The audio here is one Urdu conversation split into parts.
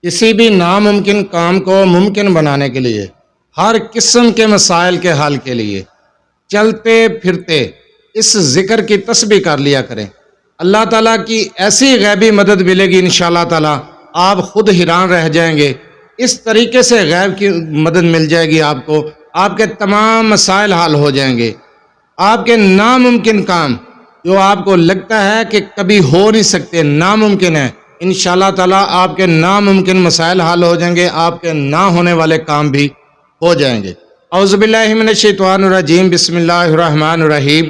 کسی بھی ناممکن کام کو ممکن بنانے کے لیے، ہر قسم کے مسائل کے حل کے لیے چلتے پھرتے اس ذکر کی تسبیح کر لیا کریں۔ اللہ تعالیٰ کی ایسی غیبی مدد ملے گی انشاءاللہ تعالیٰ، آپ خود حیران رہ جائیں گے۔ اس طریقے سے غیب کی مدد مل جائے گی آپ کو، آپ کے تمام مسائل حل ہو جائیں گے۔ آپ کے ناممکن کام جو آپ کو لگتا ہے کہ کبھی ہو نہیں سکتے، ناممکن ہے، انشاءاللہ تعالیٰ آپ کے ناممکن مسائل حل ہو جائیں گے، آپ کے نہ ہونے والے کام بھی ہو جائیں گے۔ اعوذ باللہ من الشیطان الرجیم، بسم اللہ الرحمن الرحیم۔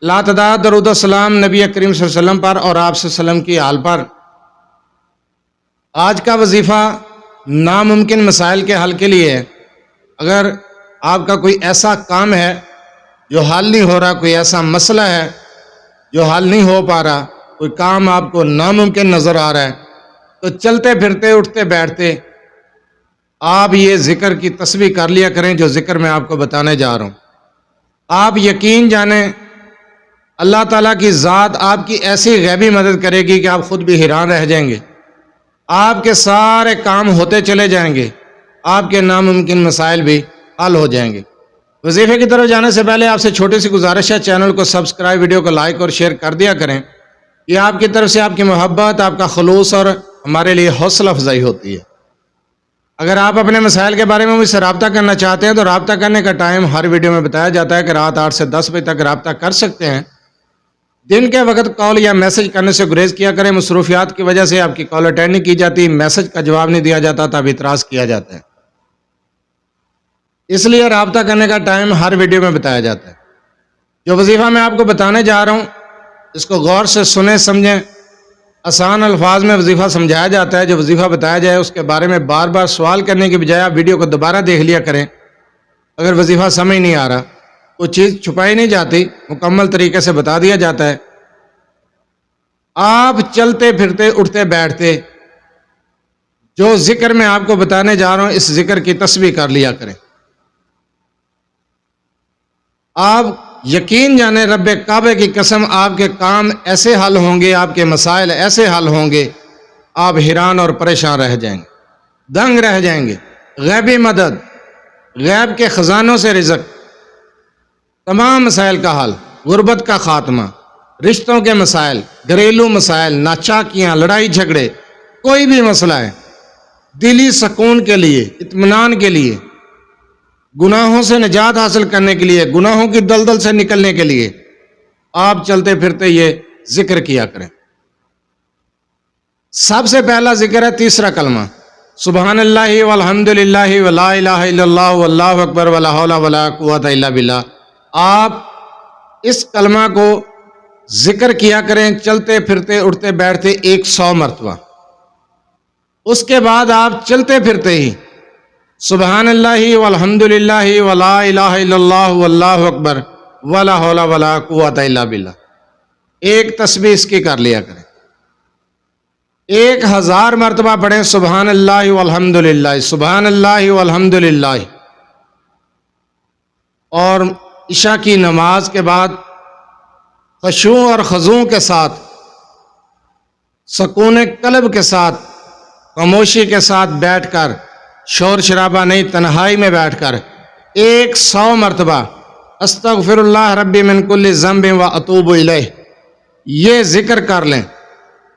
لا تعداد درود و سلام نبی کریم صلی اللہ علیہ وسلم پر اور آپ صلی اللہ علیہ وسلم کی آل پر۔ آج کا وظیفہ ناممکن مسائل کے حل کے لیے ہے۔ اگر آپ کا کوئی ایسا کام ہے جو حل نہیں ہو رہا، کوئی ایسا مسئلہ ہے جو حل نہیں ہو پا رہا، کوئی کام آپ کو ناممکن نظر آ رہا ہے، تو چلتے پھرتے اٹھتے بیٹھتے آپ یہ ذکر کی تسبیح کر لیا کریں جو ذکر میں آپ کو بتانے جا رہا ہوں۔ آپ یقین جانیں اللہ تعالیٰ کی ذات آپ کی ایسی غیبی مدد کرے گی کہ آپ خود بھی حیران رہ جائیں گے۔ آپ کے سارے کام ہوتے چلے جائیں گے، آپ کے ناممکن مسائل بھی حل ہو جائیں گے۔ وظیفے کی طرف جانے سے پہلے آپ سے چھوٹی سی گزارش ہے، چینل کو سبسکرائب، ویڈیو کو لائک اور شیئر کر دیا کریں۔ یہ آپ کی طرف سے آپ کی محبت، آپ کا خلوص اور ہمارے لیے حوصلہ افزائی ہوتی ہے۔ اگر آپ اپنے مسائل کے بارے میں مجھ سے رابطہ کرنا چاہتے ہیں تو رابطہ کرنے کا ٹائم ہر ویڈیو میں بتایا جاتا ہے کہ رات 8 سے 10 بجے تک رابطہ کر سکتے ہیں۔ دن کے وقت کال یا میسج کرنے سے گریز کیا کریں، مصروفیات کی وجہ سے آپ کی کال اٹینڈ نہیں کی جاتی، میسج کا جواب نہیں دیا جاتا، تب اعتراض کیا جاتا ہے، اس لیے رابطہ کرنے کا ٹائم ہر ویڈیو میں بتایا جاتا ہے۔ جو وظیفہ میں آپ کو بتانے جا رہا ہوں اس کو غور سے سنیں، سمجھیں۔ آسان الفاظ میں وظیفہ سمجھایا جاتا ہے۔ جو وظیفہ بتایا جائے اس کے بارے میں بار بار سوال کرنے کی بجائے آپ ویڈیو کو دوبارہ دیکھ لیا کریں۔ اگر وظیفہ سمجھ نہیں آ رہا، کوئی چیز چھپائی نہیں جاتی، مکمل طریقے سے بتا دیا جاتا ہے۔ آپ چلتے پھرتے اٹھتے بیٹھتے جو ذکر میں آپ کو بتانے جا رہا ہوں اس ذکر کی تسبیح کر لیا کریں۔ آپ یقین جانیں رب کعبے کی قسم، آپ کے کام ایسے حل ہوں گے، آپ کے مسائل ایسے حل ہوں گے، آپ حیران اور پریشان رہ جائیں گے، دنگ رہ جائیں گے۔ غیبی مدد، غیب کے خزانوں سے رزق، تمام مسائل کا حل، غربت کا خاتمہ، رشتوں کے مسائل، گھریلو مسائل، ناچاکیاں، لڑائی جھگڑے، کوئی بھی مسئلہ ہے، دلی سکون کے لیے، اطمینان کے لیے، گناہوں سے نجات حاصل کرنے کے لیے، گناہوں کی دلدل سے نکلنے کے لیے آپ چلتے پھرتے یہ ذکر کیا کریں۔ سب سے پہلا ذکر ہے تیسرا کلمہ، سبحان اللہ والحمد للہ ولا الہ الا اللہ واللہ اکبر ولا حول ولا قوۃ الا باللہ۔ آپ اس کلمہ کو ذکر کیا کریں چلتے پھرتے اٹھتے بیٹھتے 100 مرتبہ۔ اس کے بعد آپ چلتے پھرتے ہی سبحان اللہ والحمد للہ ولا الہ الا اللہ واللہ اکبر ولا حول ولا قوۃ الا باللہ، ایک تسبیح اس کی کر لیا کریں۔ 1000 مرتبہ پڑھیں سبحان اللہ والحمد للہ، سبحان اللہ والحمد للہ۔ اور عشاء کی نماز کے بعد خشوع اور خضوع کے ساتھ، سکون قلب کے ساتھ، خاموشی کے ساتھ بیٹھ کر، شور شرابہ نہیں، تنہائی میں بیٹھ کر 100 مرتبہ استغفر اللہ ربی من کل ذنب و اتوب الیہ یہ ذکر کر لیں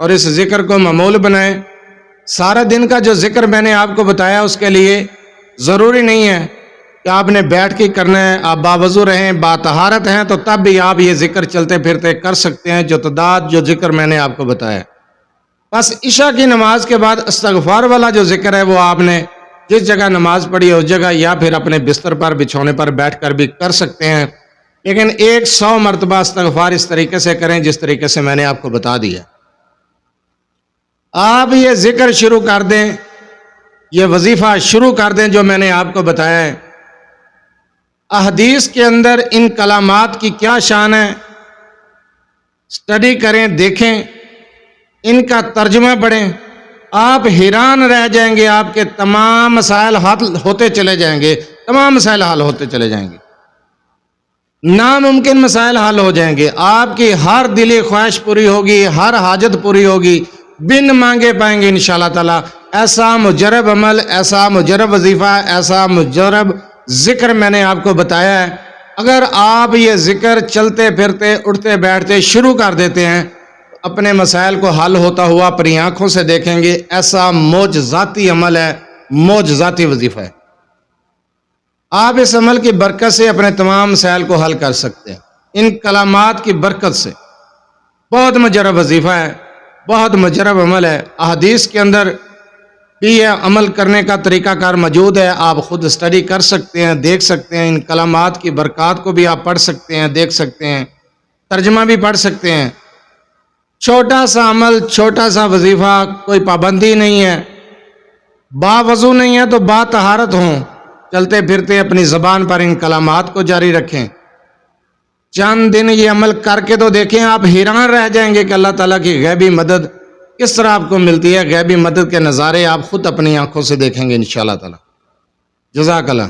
اور اس ذکر کو معمول بنائیں۔ سارا دن کا جو ذکر میں نے آپ کو بتایا اس کے لیے ضروری نہیں ہے کہ آپ نے بیٹھ کے کرنا ہے، آپ باوضو رہیں، باطہارت ہیں تو تب بھی آپ یہ ذکر چلتے پھرتے کر سکتے ہیں، جو تعداد جو ذکر میں نے آپ کو بتایا۔ بس عشاء کی نماز کے بعد استغفار والا جو ذکر ہے وہ آپ نے جس جگہ نماز پڑھی ہے اس جگہ یا پھر اپنے بستر پر بچھونے پر بیٹھ کر بھی کر سکتے ہیں، لیکن 100 مرتبہ استغفار اس طریقے سے کریں جس طریقے سے میں نے آپ کو بتا دیا۔ آپ یہ ذکر شروع کر دیں، یہ وظیفہ شروع کر دیں جو میں نے آپ کو بتایا ہے۔ احادیث کے اندر ان کلمات کی کیا شان ہے، اسٹڈی کریں، دیکھیں، ان کا ترجمہ پڑھیں، آپ حیران رہ جائیں گے۔ آپ کے تمام مسائل حل ہوتے چلے جائیں گے، تمام مسائل حل ہوتے چلے جائیں گے، ناممکن مسائل حل ہو جائیں گے، آپ کی ہر دلی خواہش پوری ہوگی، ہر حاجت پوری ہوگی، بن مانگے پائیں گے انشاءاللہ تعالی۔ ایسا مجرب عمل، ایسا مجرب وظیفہ، ایسا مجرب ذکر میں نے آپ کو بتایا ہے۔ اگر آپ یہ ذکر چلتے پھرتے اٹھتے بیٹھتے شروع کر دیتے ہیں، اپنے مسائل کو حل ہوتا ہوا اپنی آنکھوں سے دیکھیں گے۔ ایسا معجزاتی عمل ہے، معجزاتی وظیفہ ہے۔ آپ اس عمل کی برکت سے اپنے تمام مسائل کو حل کر سکتے ہیں، ان کلمات کی برکت سے۔ بہت مجرب وظیفہ ہے، بہت مجرب عمل ہے۔ احادیث کے اندر بھی یہ عمل کرنے کا طریقہ کار موجود ہے، آپ خود اسٹڈی کر سکتے ہیں، دیکھ سکتے ہیں۔ ان کلمات کی برکات کو بھی آپ پڑھ سکتے ہیں، دیکھ سکتے ہیں، ترجمہ بھی پڑھ سکتے ہیں۔ چھوٹا سا عمل، چھوٹا سا وظیفہ، کوئی پابندی نہیں ہے، با وضو نہیں ہے تو با طہارت ہوں، چلتے پھرتے اپنی زبان پر ان کلمات کو جاری رکھیں۔ چند دن یہ عمل کر کے تو دیکھیں، آپ حیران رہ جائیں گے کہ اللہ تعالیٰ کی غیبی مدد کس طرح آپ کو ملتی ہے۔ غیبی مدد کے نظارے آپ خود اپنی آنکھوں سے دیکھیں گے انشاءاللہ تعالی۔ جزاک اللہ۔